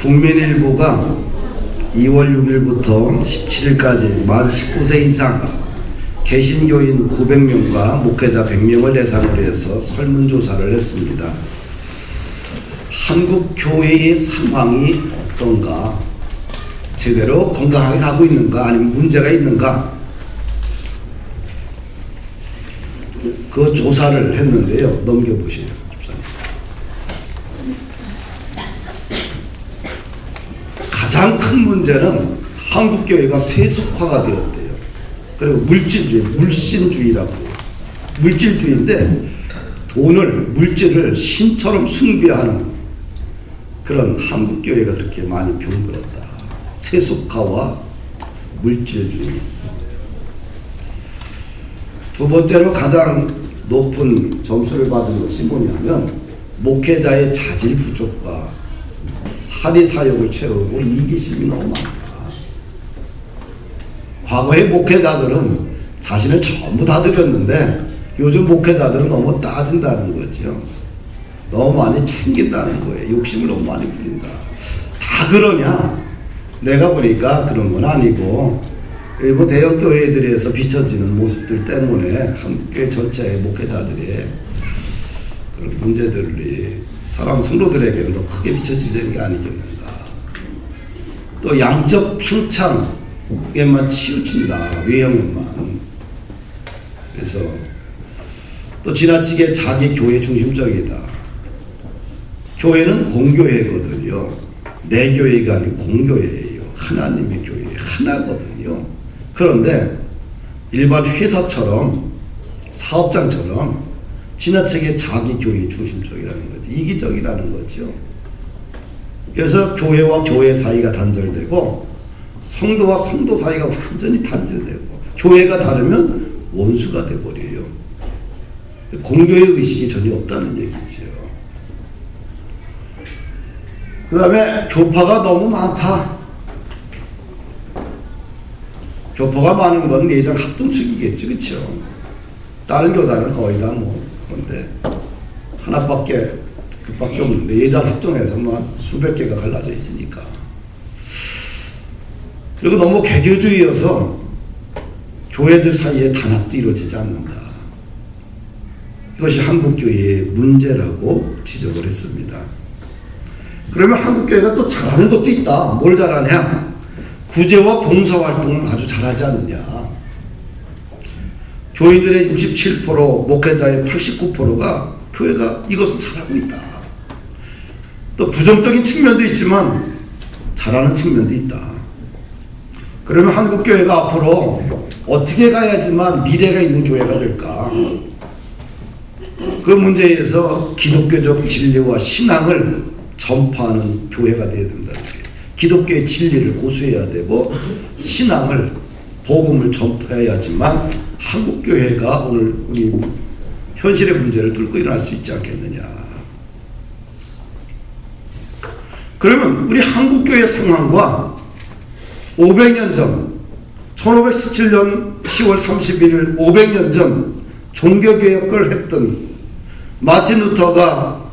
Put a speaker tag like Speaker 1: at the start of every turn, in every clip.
Speaker 1: 국민일보가 2월 6일부터 17일까지 만 19세 이상 개신교인 900명과 목회자 100명을 대상으로 해서 설문조사를 했습니다. 한국 교회의 상황이 어떤가, 제대로 건강하게 가고 있는가, 아니면 문제가 있는가, 그 조사를 했는데요. 넘겨보세요. 가장 큰 문제는 한국교회가 세속화가 되었대요. 그리고 물질주의, 물신주의라고. 물질주의인데 물질을 신처럼 숭배하는 그런 한국교회가 그렇게 많이 병들었다. 세속화와 물질주의. 두 번째로 가장 높은 점수를 받은 것이 뭐냐면 목회자의 자질 부족과 사리사욕을 채우고 이기심이 너무 많다. 과거의 목회자들은 자신을 전부 다 드렸는데 요즘 목회자들은 너무 따진다는 거죠. 너무 많이 챙긴다는 거예요. 욕심을 너무 많이 부린다. 다 그러냐? 내가 보니까 그런 건 아니고 일부 대형 교회들에서 비춰지는 모습들 때문에 한국교회 전체의 목회자들의 그런 문제들이 사람 성도들에게는 더 크게 비춰지는 게 아니겠는가. 또 양적 팽창에만 치우친다. 외형에만. 그래서 또 지나치게 자기 교회 중심적이다. 교회는 공교회거든요. 내 교회가 아니고 공교회예요. 하나님의 교회 하나거든요. 그런데 일반 회사처럼 사업장처럼 지나치게 자기 교회 중심적이라는 거죠. 이기적이라는 거죠. 그래서 교회와 교회 사이가 단절되고 성도와 성도 사이가 완전히 단절되고 교회가 다르면 원수가 돼버려요. 공교의 의식이 전혀 없다는 얘기죠. 그 다음에 교파가 너무 많다. 교파가 많은 건 내장 합동축이겠지, 그렇죠? 다른 교단은 거의 다 뭐 그런데 하나밖에 그밖에 없는데 내장 합동해서 뭐 수백 개가 갈라져 있으니까. 그리고 너무 개교주의여서 교회들 사이에 단합도 이루어지지 않는다. 이것이 한국교회의 문제라고 지적을 했습니다. 그러면 한국교회가 또 잘하는 것도 있다. 뭘 잘하냐? 구제와 봉사활동을 아주 잘하지 않느냐. 교인들의 67%, 목회자의 89%가 교회가 이것을 잘하고 있다. 또 부정적인 측면도 있지만 잘하는 측면도 있다. 그러면 한국교회가 앞으로 어떻게 가야지만 미래가 있는 교회가 될까? 그 문제에서 기독교적 진리와 신앙을 전파하는 교회가 되어야 된다. 기독교의 진리를 고수해야 되고 신앙을 복음을 전파해야지만 한국교회가 오늘 우리 현실의 문제를 뚫고 일어날 수 있지 않겠느냐. 그러면 우리 한국교회 상황과 500년 전 1517년 10월 31일 500년 전 종교개혁을 했던 마틴 루터가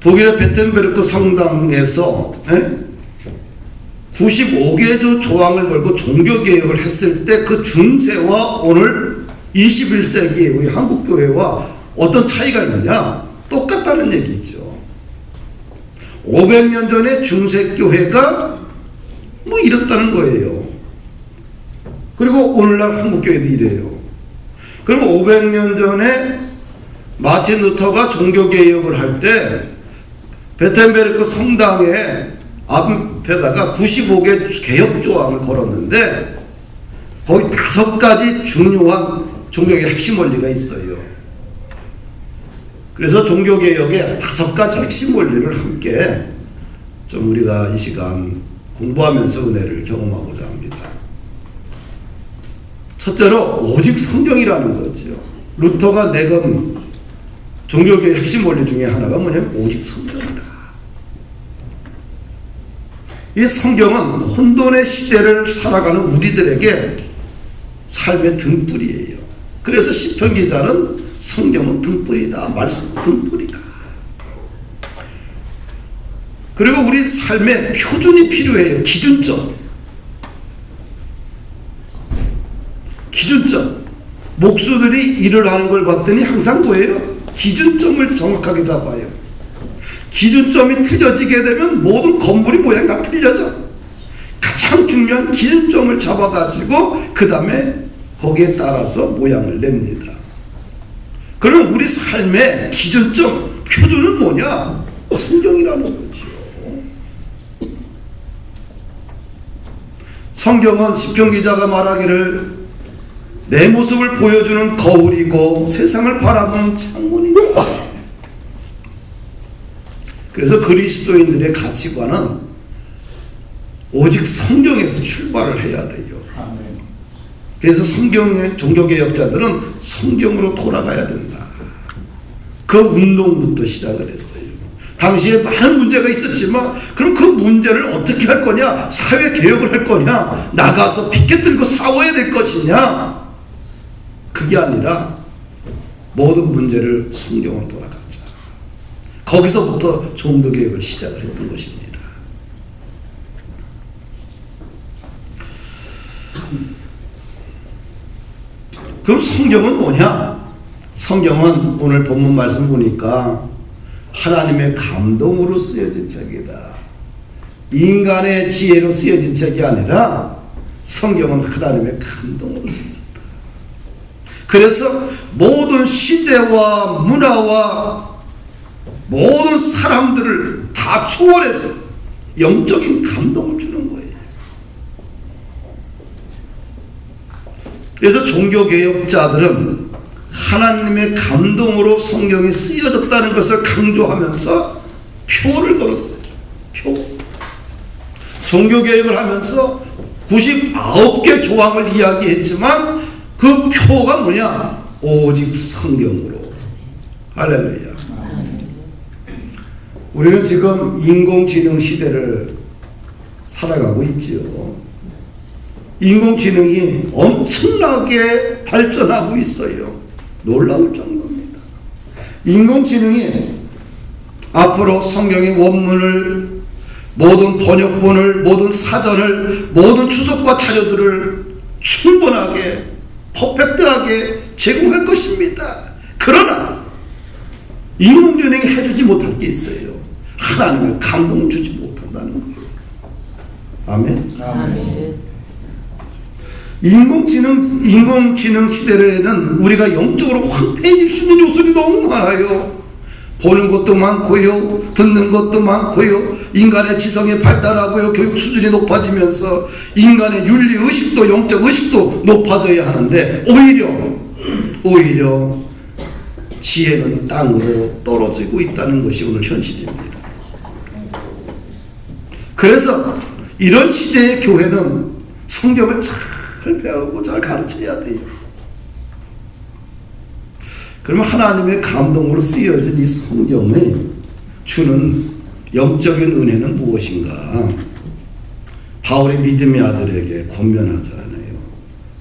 Speaker 1: 독일의 베텐베르크 성당에서 95개조 조항을 걸고 종교개혁을 했을 때 그 중세와 오늘 21세기 우리 한국교회와 어떤 차이가 있느냐? 똑같다는 얘기죠. 500년 전에 중세교회가 뭐 이렇다는 거예요. 그리고 오늘날 한국교회도 이래요. 그리고 500년 전에 마틴 루터가 종교개혁을 할 때 베텐베르크 성당에 앞에다가 95개 개혁 조항을 걸었는데 거기 5가지 중요한 종교개혁 핵심 원리가 있어요. 그래서 종교개혁의 5가지 핵심 원리를 함께 좀 우리가 이 시간 공부하면서 은혜를 경험하고자 합니다. 첫째로 오직 성경이라는 거죠. 루터가 내건 종교개혁의 핵심 원리 중에 하나가 뭐냐면 오직 성경이다. 이 성경은 혼돈의 시대를 살아가는 우리들에게 삶의 등불이에요. 그래서 시편 기자는 성경은 등불이다. 말씀 등불이다. 그리고 우리 삶에 표준이 필요해요. 기준점. 목수들이 일을 하는 걸 봤더니 항상 뭐예요? 기준점을 정확하게 잡아요. 기준점이 틀려지게 되면 모든 건물이 모양이 다 틀려져. 가장 중요한 기준점을 잡아가지고 그 다음에 거기에 따라서 모양을 냅니다. 그럼 우리 삶의 기준점, 표준은 뭐냐? 성경이라는 거죠. 성경은 시편 기자가 말하기를 내 모습을 보여주는 거울이고 세상을 바라보는 창문이다. 그래서 그리스도인들의 가치관은 오직 성경에서 출발을 해야 돼요. 그래서 성경의 종교개혁자들은 성경으로 돌아가야 된다. 그 운동부터 시작을 했어요. 당시에 많은 문제가 있었지만 그럼 그 문제를 어떻게 할 거냐? 사회개혁을 할 거냐? 나가서 피켓 들고 싸워야 될 것이냐? 그게 아니라 모든 문제를 성경으로 돌아가자. 거기서부터 종교개혁을 시작을 했던 것입니다. 그럼 성경은 뭐냐? 성경은 오늘 본문 말씀 보니까 하나님의 감동으로 쓰여진 책이다. 인간의 지혜로 쓰여진 책이 아니라 성경은 하나님의 감동으로 쓰여졌다. 그래서 모든 시대와 문화와 모든 사람들을 다 초월해서 영적인 감동을 주는 거예요. 그래서 종교개혁자들은 하나님의 감동으로 성경이 쓰여졌다는 것을 강조하면서 표를 걸었어요. 표. 종교개혁을 하면서 99개 조항을 이야기했지만 그 표가 뭐냐? 오직 성경으로. 할렐루야. 우리는 지금 인공지능 시대를 살아가고 있지요. 인공지능이 엄청나게 발전하고 있어요. 놀라울 정도입니다. 인공지능이 앞으로 성경의 원문을, 모든 번역본을, 모든 사전을, 모든 주석과 자료들을 충분하게 퍼펙트하게 제공할 것입니다. 그러나 인공지능이 해주지 못할 게 있어요. 하나님의 감동을 주지 못한다는 거예요. 아멘. 아멘. 인공지능 시대에는 우리가 영적으로 황폐해질 수 있는 요소들이 너무 많아요. 보는 것도 많고요, 듣는 것도 많고요, 인간의 지성이 발달하고요, 교육 수준이 높아지면서 인간의 윤리 의식도, 영적 의식도 높아져야 하는데 오히려 지혜는 땅으로 떨어지고 있다는 것이 오늘 현실입니다. 그래서 이런 시대의 교회는 성경을 잘 배우고 잘 가르쳐야 돼요. 그러면 하나님의 감동으로 쓰여진 이 성경에 주는 영적인 은혜는 무엇인가? 바울이 믿음의 아들에게 권면하잖아요.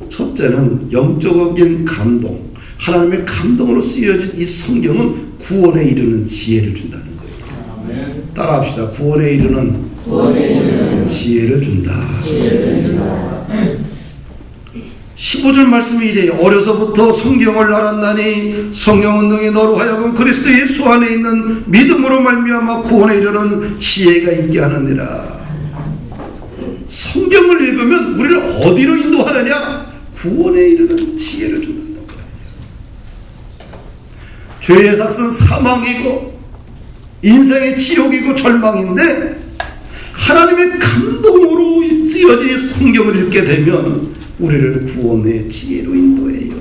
Speaker 1: 첫째는 영적인 감동, 하나님의 감동으로 쓰여진 이 성경은 구원에 이르는 지혜를 준다는 거예요. 따라합시다. 구원에 이르는 지혜를 준다. 15절 말씀이 이래요. 어려서부터 성경을 알았나니 성령은 능히 너로 하여금 그리스도 예수 안에 있는 믿음으로 말미암아 구원에 이르는 지혜가 있게 하느니라. 성경을 읽으면 우리를 어디로 인도하느냐? 구원에 이르는 지혜를 준다는 거예요. 죄의 삭은 사망이고 인생의 지옥이고 절망인데 하나님의 감동으로 쓰여진 성경을 읽게 되면 우리를 구원의 지혜로 인도해요.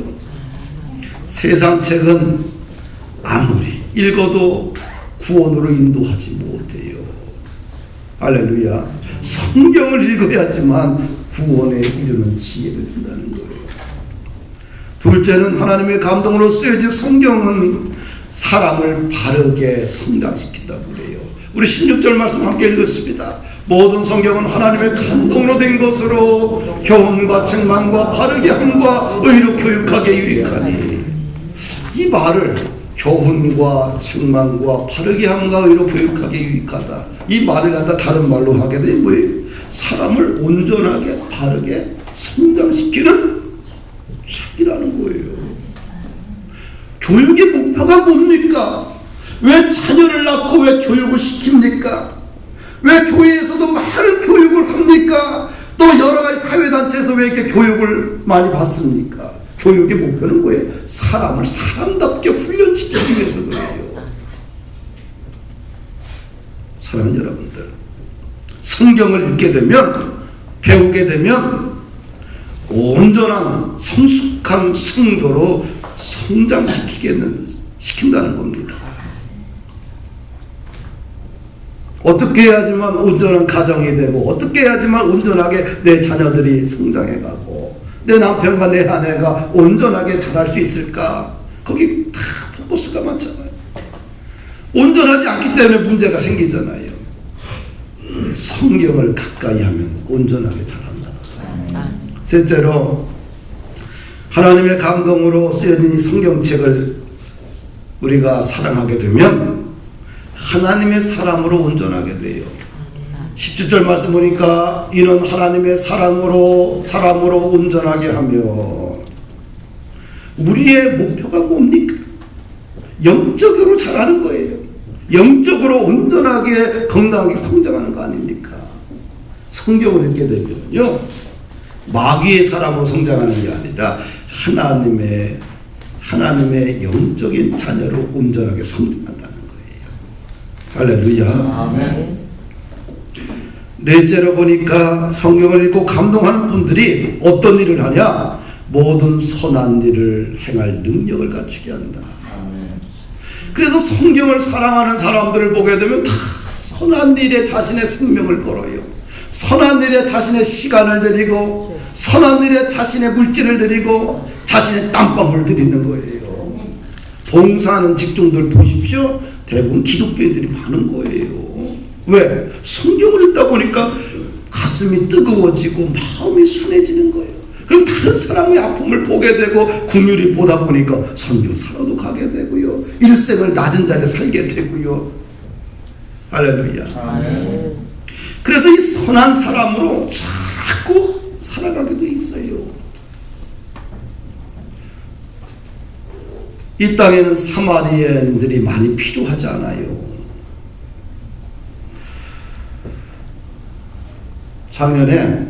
Speaker 1: 세상 책은 아무리 읽어도 구원으로 인도하지 못해요. 할렐루야. 성경을 읽어야지만 구원에 이르는 지혜를 준다는 거예요. 둘째는 하나님의 감동으로 쓰여진 성경은 사람을 바르게 성장시킨다고 그래요. 우리 16절 말씀 함께 읽었습니다. 모든 성경은 하나님의 감동으로 된 것으로 교훈과 책망과 바르게 함과 의로 교육하게 유익하니. 이 말을 교훈과 책망과 바르게 함과 의로 교육하기 유익하다. 이 말을 갖다 다른 말로 하게 되면 뭐예요? 사람을 온전하게 바르게 성장시키는 책이라는 거예요. 교육의 목표가 뭡니까? 왜 자녀를 낳고 왜 교육을 시킵니까? 왜 교회에서도 많은 교육을 합니까? 또 여러 가지 사회단체에서 왜 이렇게 교육을 많이 받습니까? 교육의 목표는 뭐예요? 사람을 사람답게 훈련시키기 위해서 그래요. 사랑하는 여러분들, 성경을 읽게 되면, 배우게 되면 온전한 성숙한 성도로 성장시킨다는 겁니다. 어떻게 해야지만 온전한 가정이 되고, 어떻게 해야지만 온전하게 내 자녀들이 성장해가고, 내 남편과 내 아내가 온전하게 자랄 수 있을까? 거기 다 포커스가 많잖아요. 온전하지 않기 때문에 문제가 생기잖아요. 성경을 가까이 하면 온전하게 자란다. 셋째로, 하나님의 감동으로 쓰여진 이 성경책을 우리가 사랑하게 되면 하나님의 사람으로 온전하게 돼요. 17절 말씀 보니까 이는 하나님의 사람으로 온전하게 하며, 우리의 목표가 뭡니까? 영적으로 자라는 거예요. 영적으로 온전하게 건강하게 성장하는 거 아닙니까? 성경을 읽게 되면요, 마귀의 사람으로 성장하는 게 아니라 하나님의 영적인 자녀로 온전하게 성장한다는 거예요. 할렐루야.
Speaker 2: 아멘.
Speaker 1: 넷째로 보니까 성경을 읽고 감동하는 분들이 어떤 일을 하냐? 모든 선한 일을 행할 능력을 갖추게 한다. 그래서 성경을 사랑하는 사람들을 보게 되면 다 선한 일에 자신의 생명을 걸어요. 선한 일에 자신의 시간을 드리고, 선한 일에 자신의 물질을 드리고, 자신의 땀방울을 드리는 거예요. 봉사하는 직종들 보십시오. 대부분 기독교인들이 많은 거예요. 왜? 성경을 읽다 보니까 가슴이 뜨거워지고 마음이 순해지는 거예요. 그럼 다른 사람의 아픔을 보게 되고 긍휼히 보다 보니까 선교사로도 가게 되고요, 일생을 낮은 자리에 살게 되고요. 할렐루야.
Speaker 2: 아멘.
Speaker 1: 그래서 이 선한 사람으로 자꾸 살아가게 돼 있어요. 이 땅에는 사마리아인들이 많이 필요하지 않아요. 작년에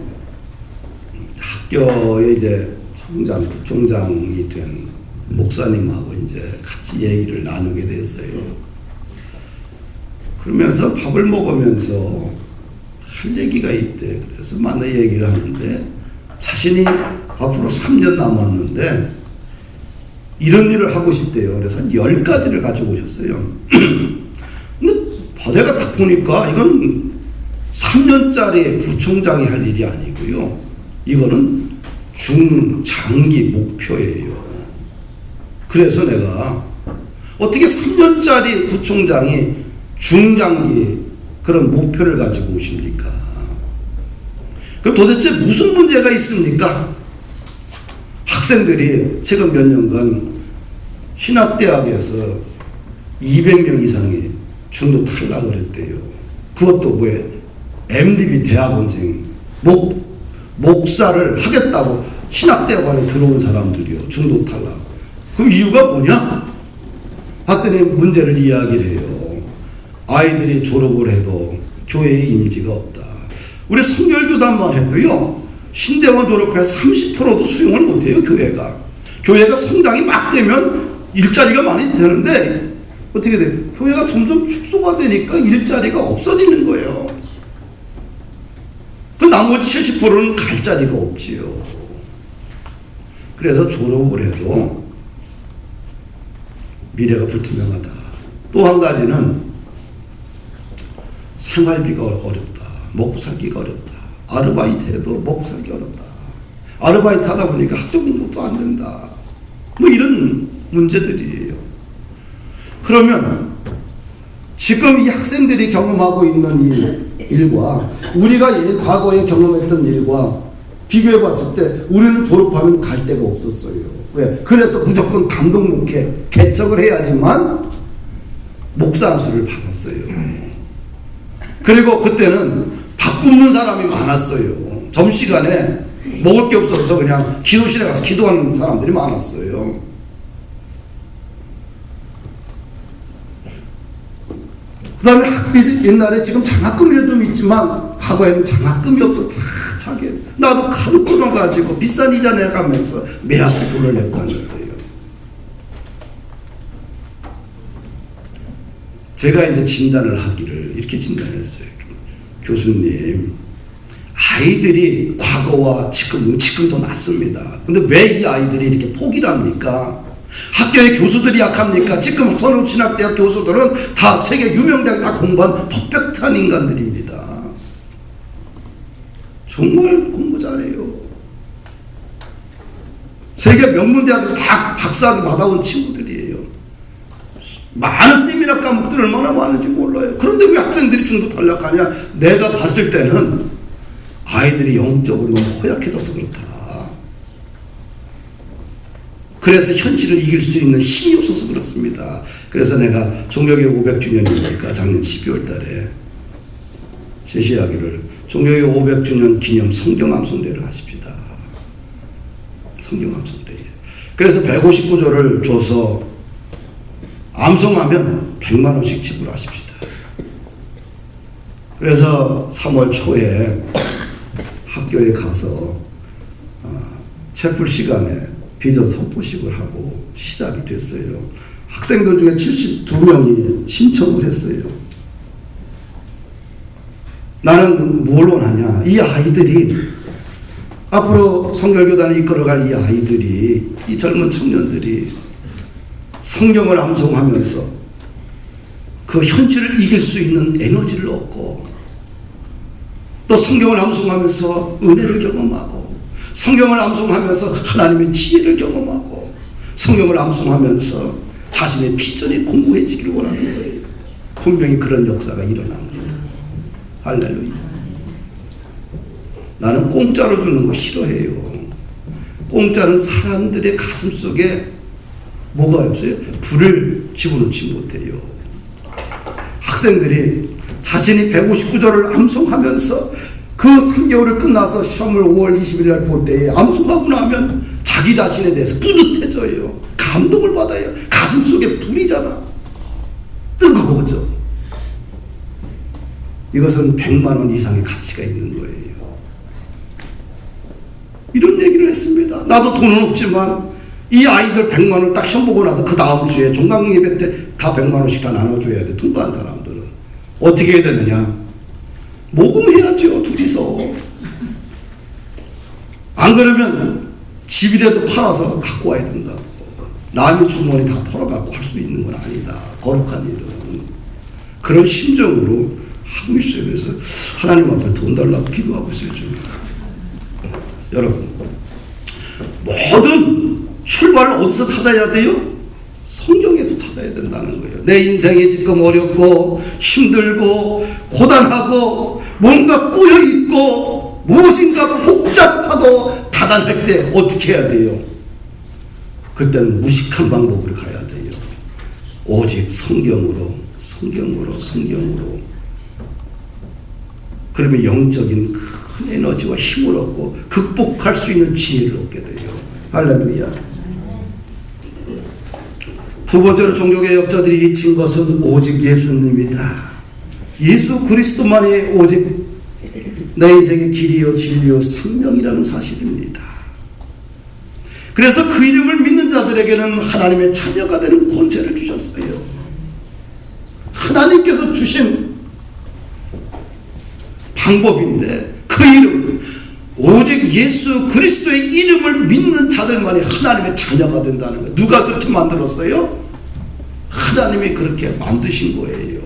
Speaker 1: 학교에 이제 부총장이 된 목사님하고 이제 같이 얘기를 나누게 됐어요. 그러면서 밥을 먹으면서 할 얘기가 있대. 그래서 만나 얘기를 하는데, 자신이 앞으로 3년 남았는데 이런 일을 하고 싶대요. 그래서 한 10가지를 가지고 오셨어요. 근데 내가 딱 보니까 이건 3년짜리 부총장이 할 일이 아니고요, 이거는 중장기 목표예요. 그래서 내가 어떻게 3년짜리 부총장이 중장기 그런 목표를 가지고 오십니까? 그럼 도대체 무슨 문제가 있습니까? 학생들이 최근 몇 년간 신학대학에서 200명 이상이 중도 탈락을 했대요. 그것도 뭐예요? MDB 대학원생, 목사를 하겠다고 신학대학원에 들어온 사람들이요, 중도 탈락. 그럼 이유가 뭐냐? 봤더니 문제를 이야기를 해요. 아이들이 졸업을 해도 교회에 임지가 없다. 우리 성결교단만 해도요, 신대원 졸업해서 30%도 수용을 못해요, 교회가. 교회가 성장이 막 되면 일자리가 많이 되는데 어떻게 돼요? 교회가 점점 축소가 되니까 일자리가 없어지는 거예요. 그 나머지 70%는 갈 자리가 없지요. 그래서 졸업을 해도 미래가 불투명하다. 또 한 가지는 생활비가 어렵다. 먹고 살기가 어렵다. 아르바이트 해도 먹고 살기 어렵다. 아르바이트 하다 보니까 학교 공부도 안 된다. 뭐 이런 문제들이에요. 그러면 지금 이 학생들이 경험하고 있는 이 일과 우리가 과거에 경험했던 일과 비교해 봤을 때 우리는 졸업하면 갈 데가 없었어요. 왜? 그래서 무조건 단독 목회 개척을 해야지만 목사 안수를 받았어요. 그리고 그때는 밥 굶는 사람이 많았어요. 점심시간에 먹을 게 없어서 그냥 기도실에 가서 기도하는 사람들이 많았어요. 그 다음에 학비, 옛날에 지금 장학금이라도 좀 있지만 과거에는 장학금이 없어서 다 자기 나도 카드 끊어가지고 비싼 이자 내가면서 매학기 돈을 내고 다녔어요. 제가 이제 진단을 하기를 이렇게 진단했어요. 교수님, 아이들이 과거와 지금도 낫습니다. 근데 왜 이 아이들이 이렇게 포기를 합니까? 학교의 교수들이 약합니까? 지금 선후신학대학 교수들은 다 세계 유명대학 다 공부한 퍼펙트한 인간들입니다. 정말 공부 잘해요. 세계 명문대학에서 다 박사학위 받아온 친구들이에요. 많은 세미나 과목들 얼마나 많은지 몰라요. 그런데 왜 학생들이 중도 탈락하냐? 내가 봤을 때는 아이들이 영적으로 너무 허약해져서 그렇다. 그래서 현실을 이길 수 있는 힘이 없어서 그렇습니다. 그래서 내가 종교개혁 500주년이니까 작년 12월 달에 제시하기를 종교개혁 500주년 기념 성경암송대를 하십시다. 성경암송대. 그래서 159조를 줘서 암송하면 100만 원씩 지불하십시다. 그래서 3월 초에 학교에 가서 채플 시간에 비전 선포식을 하고 시작이 됐어요. 학생들 중에 72명이 신청을 했어요. 나는 뭘 원하냐? 이 아이들이 앞으로 성결교단을 이끌어갈 이 아이들이, 이 젊은 청년들이 성경을 암송하면서 그 현실을 이길 수 있는 에너지를 얻고 또 성경을 암송하면서 은혜를 경험하고 성경을 암송하면서 하나님의 지혜를 경험하고 성경을 암송하면서 자신의 비전이 공고해지기를 원하는 거예요. 분명히 그런 역사가 일어납니다. 할렐루야. 나는 공짜로 주는 거 싫어해요. 공짜는 사람들의 가슴 속에 뭐가 없어요? 불을 집어넣지 못해요. 학생들이 자신이 159조를 암송하면서 그 3개월을 끝나서 시험을 5월 20일 날 볼 때에 암송하고 나면 자기 자신에 대해서 뿌듯해져요. 감동을 받아요. 가슴 속에 불이잖아. 뜨거워져. 이것은 100만 원 이상의 가치가 있는 거예요. 이런 얘기를 했습니다. 나도 돈은 없지만 이 아이들 100만 원 딱 시험 보고 나서 그 다음 주에 종강 예배 때 다 100만 원씩 다 나눠줘야 돼. 통과한 사람들은. 어떻게 해야 되느냐? 모금해야죠. 둘이서. 안 그러면 집이라도 팔아서 갖고 와야 된다고. 남의 주머니 다 털어갖고 할 수 있는 건 아니다. 거룩한 일은. 그런 심정으로 하고 있어요. 그래서 하나님 앞에 돈 달라고 기도하고 있어요. 지금. 여러분, 모든 출발을 어디서 찾아야 돼요? 성경에서 찾아야 된다는 거예요. 내 인생이 지금 어렵고 힘들고 고단하고 뭔가 꼬여있고 무엇인가 복잡하고 다단할 때 어떻게 해야 돼요? 그때는 무식한 방법으로 가야 돼요. 오직 성경으로. 그러면 영적인 큰 에너지와 힘을 얻고 극복할 수 있는 지혜를 얻게 돼요. 할렐루야. 두 번째로 종교개혁자들이 잊힌 것은 오직 예수님이다. 예수 그리스도만이 오직 내 인생의 길이요 진리요 생명이라는 사실입니다. 그래서 그 이름을 믿는 자들에게는 하나님의 자녀가 되는 권세를 주셨어요. 하나님께서 주신 방법인데 그 이름, 오직 예수 그리스도의 이름을 믿는 자들만이 하나님의 자녀가 된다는 거예요. 누가 그렇게 만들었어요? 하나님이 그렇게 만드신 거예요.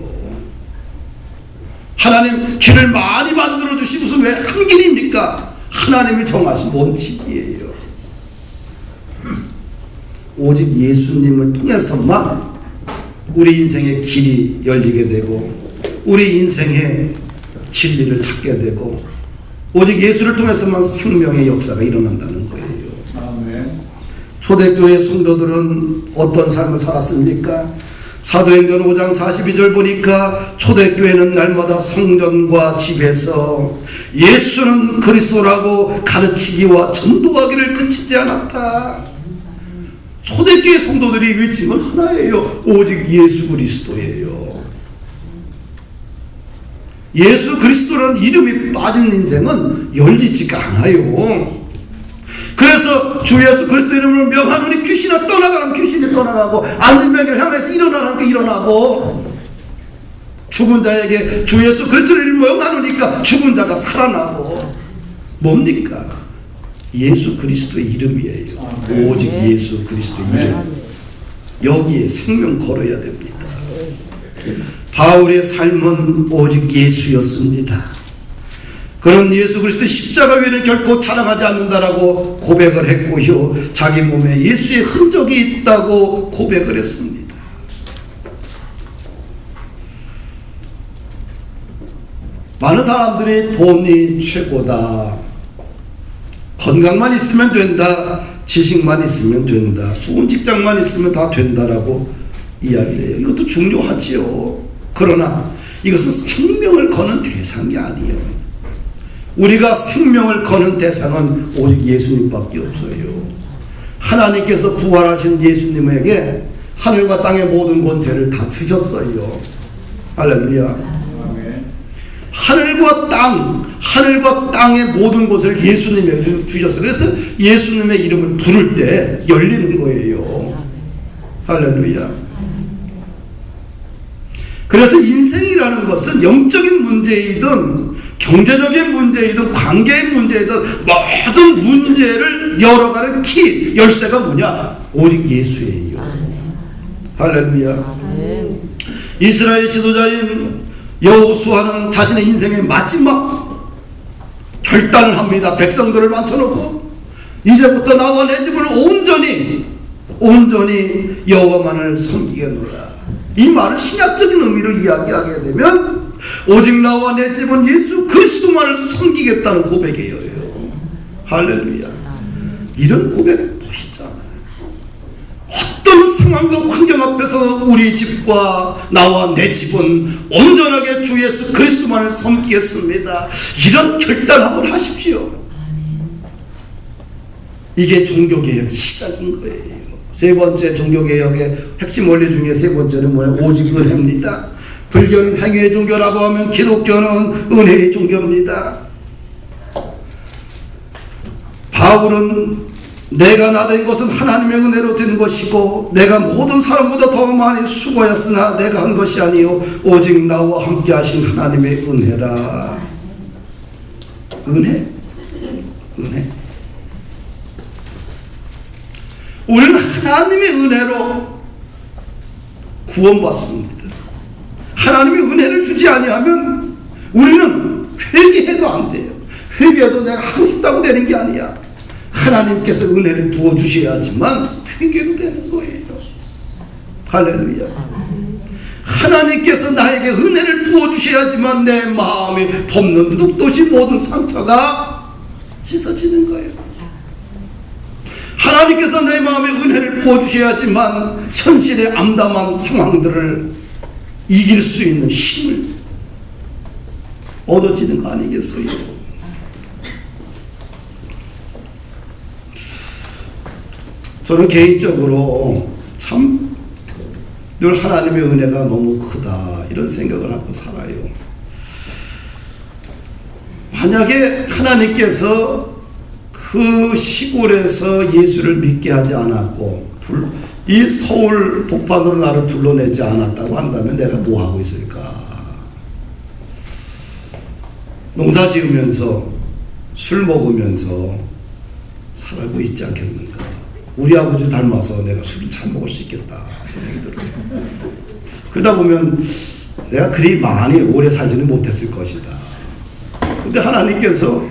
Speaker 1: 하나님 길을 많이 만들어 주시고서 왜 한 길입니까? 하나님이 정하신 원칙이에요. 오직 예수님을 통해서만 우리 인생의 길이 열리게 되고 우리 인생의 진리를 찾게 되고 오직 예수를 통해서만 생명의 역사가 일어난다는 거예요.
Speaker 2: 아멘.
Speaker 1: 초대교회 성도들은 어떤 삶을 살았습니까? 사도행전 5장 42절 보니까 초대교회는 날마다 성전과 집에서 예수는 그리스도라고 가르치기와 전도하기를 그치지 않았다. 초대교회 성도들이 외친 건 하나예요. 오직 예수 그리스도예요. 예수 그리스도라는 이름이 빠진 인생은 열리지가 않아요. 그래서 주 예수 그리스도 이름으로 명하노니 귀신이 떠나가라면 귀신이 떠나가고 앉은 병을 향해서 일어나라면 일어나고 죽은 자에게 주 예수 그리스도 이름으로 명하노니까 죽은 자가 살아나고 뭡니까? 예수 그리스도의 이름이에요. 오직 예수 그리스도의 이름. 여기에 생명 걸어야 됩니다. 바울의 삶은 오직 예수였습니다. 그는 예수 그리스도의 십자가 외에는 결코 자랑하지 않는다라고 고백을 했고요. 자기 몸에 예수의 흔적이 있다고 고백을 했습니다. 많은 사람들이 돈이 최고다, 건강만 있으면 된다, 지식만 있으면 된다, 좋은 직장만 있으면 다 된다라고 이야기를 해요. 이것도 중요하지요. 그러나 이것은 생명을 거는 대상이 아니에요. 우리가 생명을 거는 대상은 오직 예수님밖에 없어요. 하나님께서 부활하신 예수님에게 하늘과 땅의 모든 권세를 다 주셨어요. 할렐루야. 하늘과 땅의 모든 것을 예수님에게 주셨어요. 그래서 예수님의 이름을 부를 때 열리는 거예요. 할렐루야. 그래서 인생이라는 것은 영적인 문제이든 경제적인 문제이든 관계의 문제이든 모든 문제를 열어가는 키, 열쇠가 뭐냐? 오직 예수예요. 할렐루야. 이스라엘의 지도자인 여호수아는 자신의 인생의 마지막 결단을 합니다. 백성들을 맞춰놓고 이제부터 나와 내 집을 온전히 여호와만을 섬기겠노라. 이 말을 신약적인 의미로 이야기하게 되면 오직 나와 내 집은 예수 그리스도만을 섬기겠다는 고백이에요. 할렐루야. 이런 고백 보시잖아요. 어떤 상황과 환경 앞에서 우리 집과 나와 내 집은 온전하게 주 예수 그리스도만을 섬기겠습니다. 이런 결단 한번 하십시오. 이게 종교개혁 시작인 거예요. 세 번째 종교개혁의 핵심 원리 중에 세 번째는 뭐냐? 오직 은혜입니다. 불교는 행위의 종교라고 하면 기독교는 은혜의 종교입니다. 바울은 내가 나된 것은 하나님의 은혜로 된 것이고 내가 모든 사람보다 더 많이 수고했으나 내가 한 것이 아니요 오직 나와 함께 하신 하나님의 은혜라. 은혜. 우리는 하나님의 은혜로 구원받습니다. 하나님의 은혜를 주지 아니하면 우리는 회개해도 안 돼요. 회개해도 내가 하고 싶다고 되는 게 아니야. 하나님께서 은혜를 부어주셔야지만 회개도 되는 거예요. 할렐루야. 하나님께서 나에게 은혜를 부어주셔야지만 내 마음에 덮는 눕듯이 모든 상처가 씻어지는 거예요. 하나님께서 내 마음에 은혜를 부어주셔야지만 현실의 암담한 상황들을 이길 수 있는 힘을 얻어지는 거 아니겠어요? 저는 개인적으로 참 늘 하나님의 은혜가 너무 크다 이런 생각을 하고 살아요. 만약에 하나님께서 그 시골에서 예수를 믿게 하지 않았고 이 서울 복판으로 나를 불러내지 않았다고 한다면 내가 뭐 하고 있을까? 농사 지으면서 술 먹으면서 살고 있지 않겠는가? 우리 아버지를 닮아서 내가 술을 잘 먹을 수 있겠다 생각이 들어요. 그러다 보면 내가 그리 많이 오래 살지는 못했을 것이다. 근데 하나님께서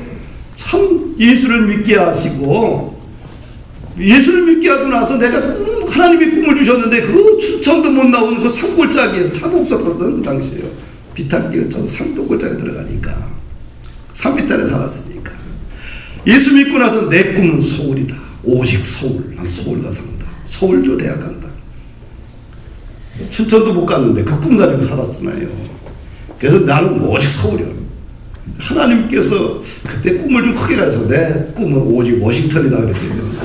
Speaker 1: 참 예수를 믿게 하시고 예수를 믿게 하고 나서 내가 하나님이 꿈을 주셨는데 그 추천도 못 나오는 그 산골짜기에서 차도 없었거든. 그 당시에요. 비탈길 저도 산골짜기 들어가니까 3미터에 살았으니까. 예수 믿고 나서 내 꿈은 서울이다. 오직 서울. 난 서울 가서 산다. 서울로 대학 간다. 춘천도 못 갔는데 그 꿈 가지고 살았잖아요. 그래서 나는 오직 서울이야. 하나님께서 그때 꿈을 좀 크게 가져서 내 꿈은 오직 워싱턴이다 그랬어야 되는데.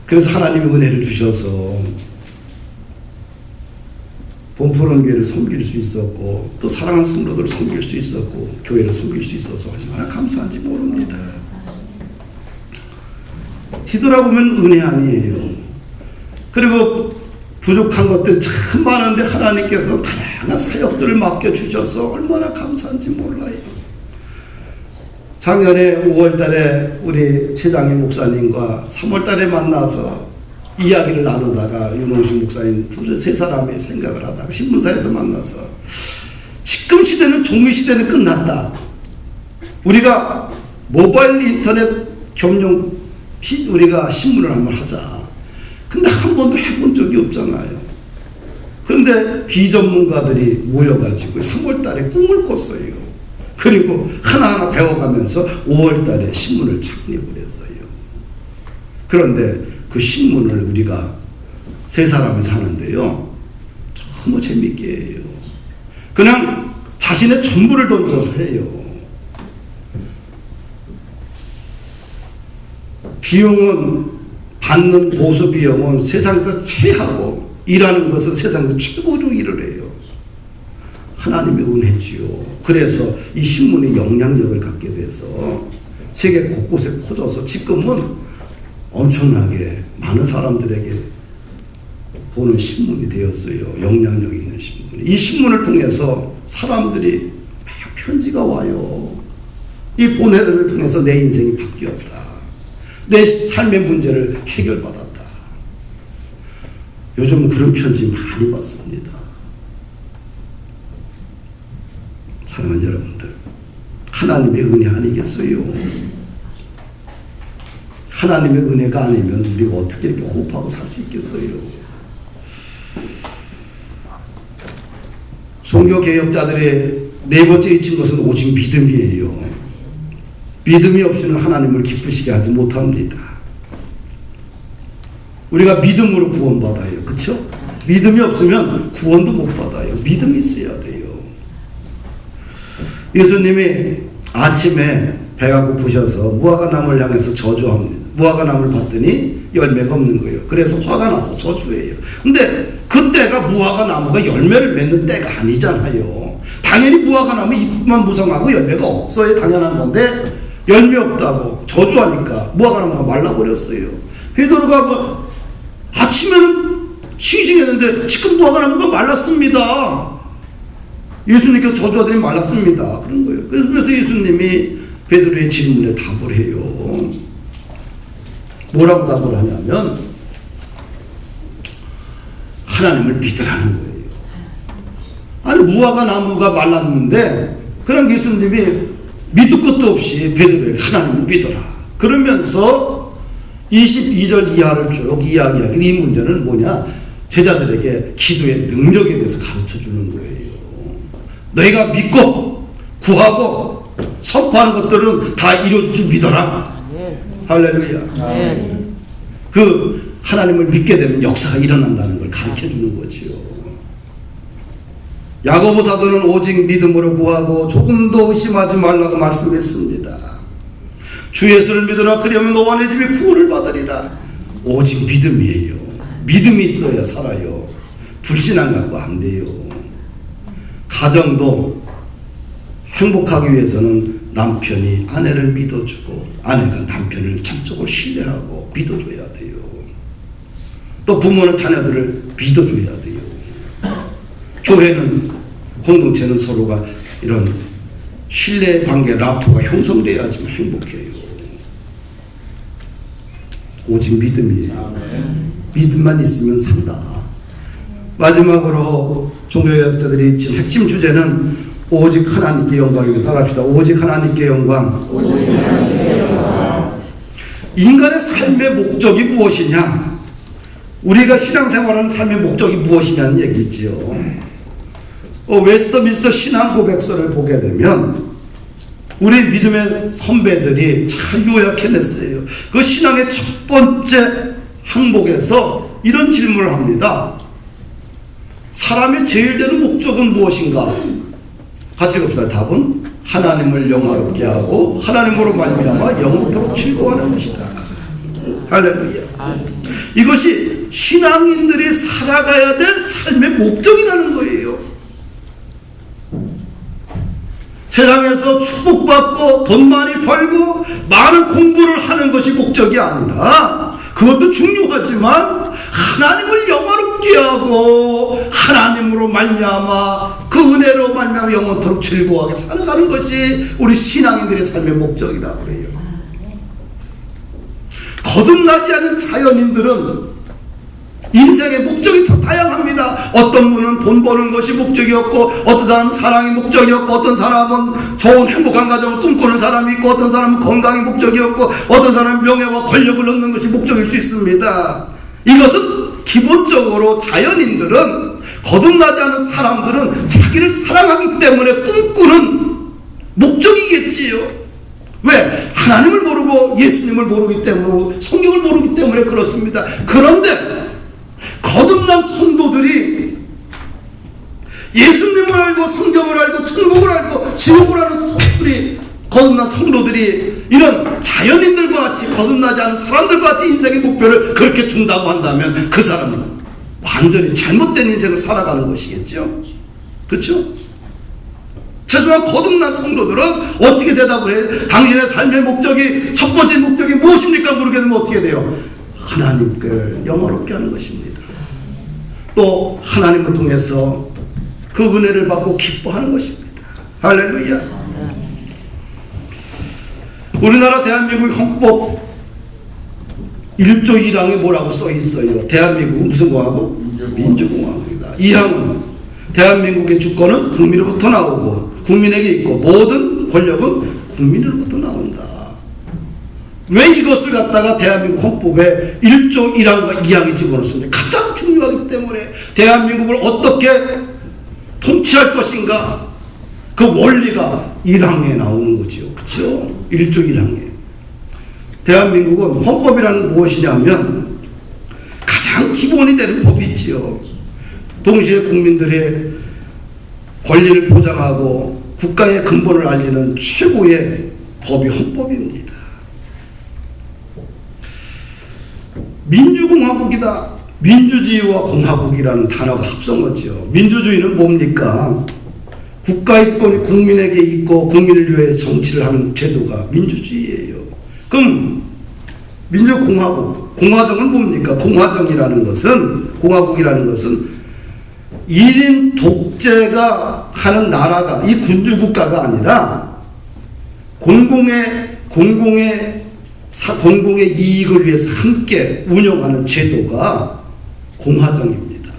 Speaker 1: 그래서 하나님의 은혜를 주셔서 본푸른 교회를 섬길 수 있었고 또 사랑하는 성도들을 섬길 수 있었고 교회를 섬길 수 있어서 얼마나 감사한지 모릅니다. 뒤돌아보면 은혜 아니에요. 그리고 부족한 것들 참 많은데 하나님께서 다양한 사역들을 맡겨주셔서 얼마나 감사한지 몰라요. 작년에 5월달에 우리 최장인 목사님과 3월달에 만나서 이야기를 나누다가 윤홍식 목사님 세 사람이 생각을 하다가 신문사에서 만나서 지금 시대는 종이 시대는 끝났다. 우리가 모바일 인터넷 겸용 우리가 신문을 한번 하자. 근데 한 번도 해본 적이 없잖아요. 그런데 비전문가들이 모여가지고 3월달에 꿈을 꿨어요. 그리고 하나하나 배워가면서 5월달에 신문을 창립을 했어요. 그런데 그 신문을 우리가 세 사람이 사는데요. 너무 재밌게 해요. 그냥 자신의 전부를 던져서 해요. 비용은 받는 보수 비용은 세상에서 최하고 일하는 것은 세상에서 최고로 일을 해요. 하나님의 은혜지요. 그래서 이 신문이 영향력을 갖게 돼서 세계 곳곳에 퍼져서 지금은 엄청나게 많은 사람들에게 보는 신문이 되었어요. 영향력 있는 신문. 이 신문을 통해서 사람들이 막 편지가 와요. 이 보내를 통해서 내 인생이 바뀌었다. 내 삶의 문제를 해결받았다. 요즘 그런 편지 많이 받습니다. 사랑하는 여러분들, 하나님의 은혜 아니겠어요? 하나님의 은혜가 아니면 우리가 어떻게 이렇게 호흡하고 살 수 있겠어요? 종교개혁자들의 네 번째 잊힌 것은 오직 믿음이에요. 믿음이 없이는 하나님을 기쁘시게 하지 못합니다. 우리가 믿음으로 구원받아요. 그렇죠? 믿음이 없으면 구원도 못 받아요. 믿음이 있어야 돼요. 예수님이 아침에 배가 고프셔서 무화과나무를 향해서 저주합니다. 무화과나무를 봤더니 열매가 없는 거예요. 그래서 화가 나서 저주해요. 근데 그때가 무화과나무가 열매를 맺는 때가 아니잖아요. 당연히 무화과나무 잎만 무성하고 열매가 없어야 당연한 건데 열매 없다고 저주하니까 무화과나무가 말라버렸어요. 베드로가 뭐 아침에는 싱싱했는데 지금 무화과나무가 말랐습니다. 예수님께서 저주하더니 말랐습니다. 그런 거예요. 그래서 예수님이 베드로의 질문에 답을 해요. 뭐라고 답을 하냐면 하나님을 믿으라는 거예요. 아니 무화과나무가 말랐는데 그럼 예수님이 밑도 끝도 없이 베드로에게 하나님을 믿어라. 그러면서 22절 이하를 쭉 이야기하긴 이 문제는 뭐냐? 제자들에게 기도의 능력에 대해서 가르쳐 주는 거예요. 너희가 믿고 구하고 선포하는 것들은 다 이룰 줄 믿어라. 할렐루야. 그 하나님을 믿게 되면 역사가 일어난다는 걸 가르쳐 주는 거지요. 야고보 사도는 오직 믿음으로 구하고 조금도 의심하지 말라고 말씀했습니다. 주 예수를 믿으라. 그러면 너와 내 집이 구원을 받으리라. 오직 믿음이에요. 믿음이 있어야 살아요. 불신앙 갖고 안 돼요. 가정도 행복하기 위해서는 남편이 아내를 믿어주고 아내가 남편을 참적으로 신뢰하고 믿어줘야 돼요. 또 부모는 자녀들을 믿어줘야 돼요. 교회는 공동체는 서로가 이런 신뢰의 관계 라프가 형성돼야지만 행복해요. 오직 믿음이에요. 믿음만 있으면 산다. 마지막으로 종교개혁자들이 지금 핵심 주제는 오직 하나님께 영광입니다. 따라합시다. 오직 하나님께 영광. 오직 하나님께 영광. 인간의 삶의 목적이 무엇이냐? 우리가 신앙생활하는 삶의 목적이 무엇이냐는 얘기지요. 웨스트민스터 신앙 고백서를 보게 되면 우리 믿음의 선배들이 잘 요약해냈어요. 그 신앙의 첫 번째 항목에서 이런 질문을 합니다. 사람의 제일 되는 목적은 무엇인가? 같이 봅시다. 답은 하나님을 영화롭게 하고 하나님으로 말미암아 영원토록 즐거워하는 것이다. 할렐루야. 이것이 신앙인들이 살아가야 될 삶의 목적이라는 거예요. 세상에서 축복받고 돈 많이 벌고 많은 공부를 하는 것이 목적이 아니라, 그것도 중요하지만 하나님을 영화롭게 하고 하나님으로 말미암아 그 은혜로 말미암아 영원토록 즐거워하게 살아가는 것이 우리 신앙인들의 삶의 목적이라고 그래요. 거듭나지 않은 자연인들은 인생의 목적이 참 다양합니다. 어떤 분은 돈 버는 것이 목적이었고, 어떤 사람은 사랑이 목적이었고, 어떤 사람은 좋은 행복한 가정을 꿈꾸는 사람이 있고, 어떤 사람은 건강이 목적이었고, 어떤 사람은 명예와 권력을 얻는 것이 목적일 수 있습니다. 이것은 기본적으로 자연인들은, 거듭나지 않은 사람들은 자기를 사랑하기 때문에 꿈꾸는 목적이겠지요. 왜? 하나님을 모르고 예수님을 모르기 때문에, 성경을 모르기 때문에 그렇습니다. 그런데 거듭난 성도들이 예수님을 알고 성경을 알고 천국을 알고 지옥을 아는 우리 거듭난 성도들이 이런 자연인들과 같이, 거듭나지 않은 사람들과 같이 인생의 목표를 그렇게 둔다고 한다면 그 사람은 완전히 잘못된 인생을 살아가는 것이겠죠. 그렇죠? 최소한 거듭난 성도들은 어떻게 대답을 해요? 당신의 삶의 목적이, 첫 번째 목적이 무엇입니까? 물게 되면 어떻게 돼요? 하나님께 영화롭게 하는 것입니다. 또 하나님을 통해서 그 은혜를 받고 기뻐하는 것입니다. 할렐루야. 우리나라 대한민국 헌법 1조 1항에 뭐라고 써 있어요? 대한민국은 무슨 공화국? 민주공화국이다. 2항은 대한민국의 주권은 국민으로부터 나오고 국민에게 있고 모든 권력은 국민으로부터 나온다. 왜 이것을 갖다가 대한민국 헌법에 1조 1항과 2항에 집어넣습니까? 가장 중요하기 때문에. 대한민국을 어떻게 통치할 것인가, 그 원리가 1항에 나오는 거죠. 그렇죠? 1조 1항에. 대한민국은 헌법이라는 무엇이냐면 가장 기본이 되는 법이 있지요. 동시에 국민들의 권리를 보장하고 국가의 근본을 알리는 최고의 법이 헌법입니다. 민주공화국이다. 민주주의와 공화국이라는 단어가 합성어죠. 민주주의는 뭡니까? 국가의 권이 국민에게 있고 국민을 위해 정치를 하는 제도가 민주주의예요. 그럼 민주공화국, 공화정은 뭡니까? 공화정이라는 것은, 공화국이라는 것은 1인 독재가 하는 나라가, 이 군주국가가 아니라 공공의 이익을 위해서 함께 운영하는 제도가 공화정입니다.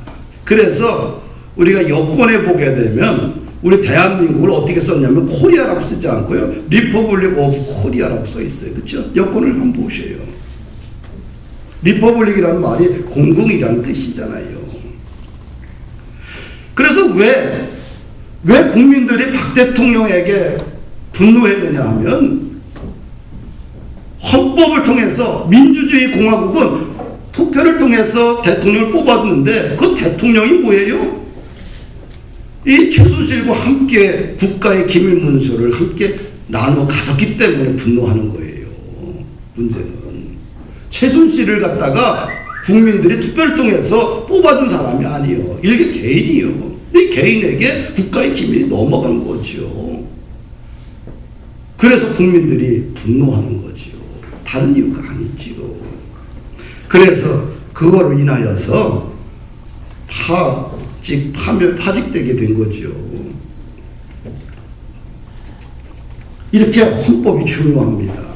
Speaker 1: 그래서 우리가 여권에 보게 되면 우리 대한민국을 어떻게 썼냐면 코리아라고 쓰지 않고요, 리퍼블릭 오브 코리아라고 써 있어요. 그렇죠? 여권을 한번 보셔요. 리퍼블릭이라는 말이 공공이라는 뜻이잖아요. 그래서 왜 국민들이 박 대통령에게 분노했느냐 하면, 헌법을 통해서 민주주의 공화국은 투표를 통해서 대통령을 뽑았는데 그 대통령이 뭐예요? 이 최순실과 함께 국가의 기밀 문서를 함께 나눠 가졌기 때문에 분노하는 거예요. 문제는 최순실을 갖다가 국민들이 투표를 통해서 뽑아준 사람이 아니에요. 이게 개인이요. 이 개인에게 국가의 기밀이 넘어간 거죠. 그래서 국민들이 분노하는 거죠. 다른 이유가 아니지요. 그래서 그거로 인하여서 파직되게 된 거죠. 이렇게 헌법이 중요합니다.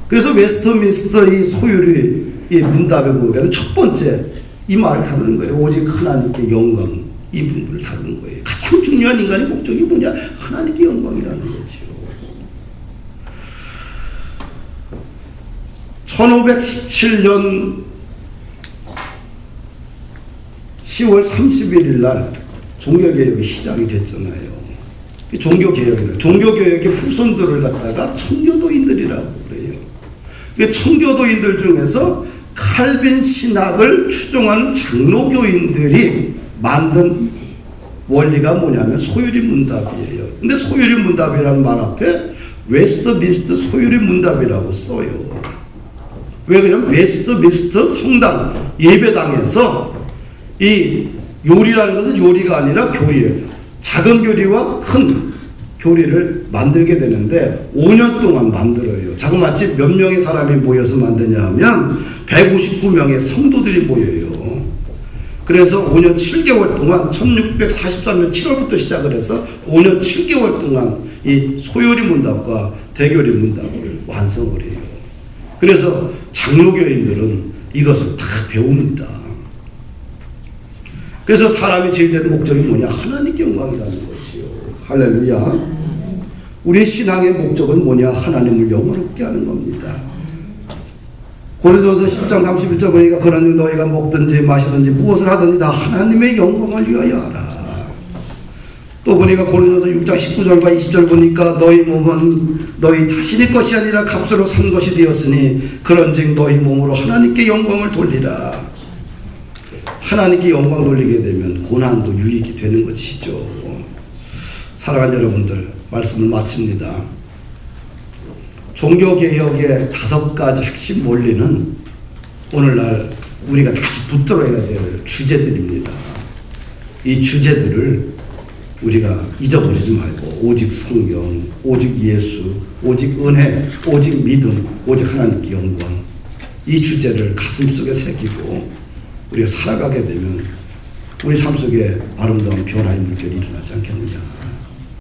Speaker 1: 그래서 웨스트민스터의 소율이 문답에 보면 첫 번째 이 말을 다루는 거예요. 오직 하나님께 영광, 이 부분을 다루는 거예요. 가장 중요한 인간의 목적이 뭐냐? 하나님께 영광이라는 거죠. 1517년 10월 31일 날 종교개혁이 시작이 됐잖아요. 종교개혁이래요. 종교개혁의 후손들을 갖다가 청교도인들이라고 그래요. 청교도인들 중에서 칼빈 신학을 추종하는 장로교인들이 만든 원리가 뭐냐면 소유리 문답이에요. 근데 소유리 문답이라는 말 앞에 웨스트민스터 소유리 문답이라고 써요. 왜 그러냐면 웨스트민스터 성당 예배당에서 이 요리라는 것은 요리가 아니라 교리예요. 작은 교리와 큰 교리를 만들게 되는데 5년 동안 만들어요. 자그마치 몇 명의 사람이 모여서 만드냐 하면 159명의 성도들이 모여요. 그래서 5년 7개월 동안 1643년 7월부터 시작을 해서 5년 7개월 동안 이 소요리 문답과 대교리 문답을 완성을 해요. 그래서 장로교인들은 이것을 다 배웁니다. 그래서 사람이 제일 된 목적이 뭐냐? 하나님께 영광이라는 거지요. 할렐루야. 우리의 신앙의 목적은 뭐냐? 하나님을 영원롭게 하는 겁니다. 고린도서 10장 31절 보니까 그러니 너희가 먹든지 마시든지 무엇을 하든지 다 하나님의 영광을 위하여 하라. 또 보니까 고린도서 6장 19절과 20절 보니까 너희 몸은 너희 자신의 것이 아니라 값으로 산 것이 되었으니 그런즉 너희 몸으로 하나님께 영광을 돌리라. 하나님께 영광 돌리게 되면 고난도 유익이 되는 것이죠. 사랑하는 여러분들, 말씀을 마칩니다. 종교개혁의 5가지 핵심 원리는 오늘날 우리가 다시 붙들어야 될 주제들입니다. 이 주제들을 우리가 잊어버리지 말고 오직 성경, 오직 예수, 오직 은혜, 오직 믿음, 오직 하나님께 영광, 이 주제를 가슴속에 새기고 우리가 살아가게 되면 우리 삶 속에 아름다운 변화의 물결이 일어나지 않겠느냐.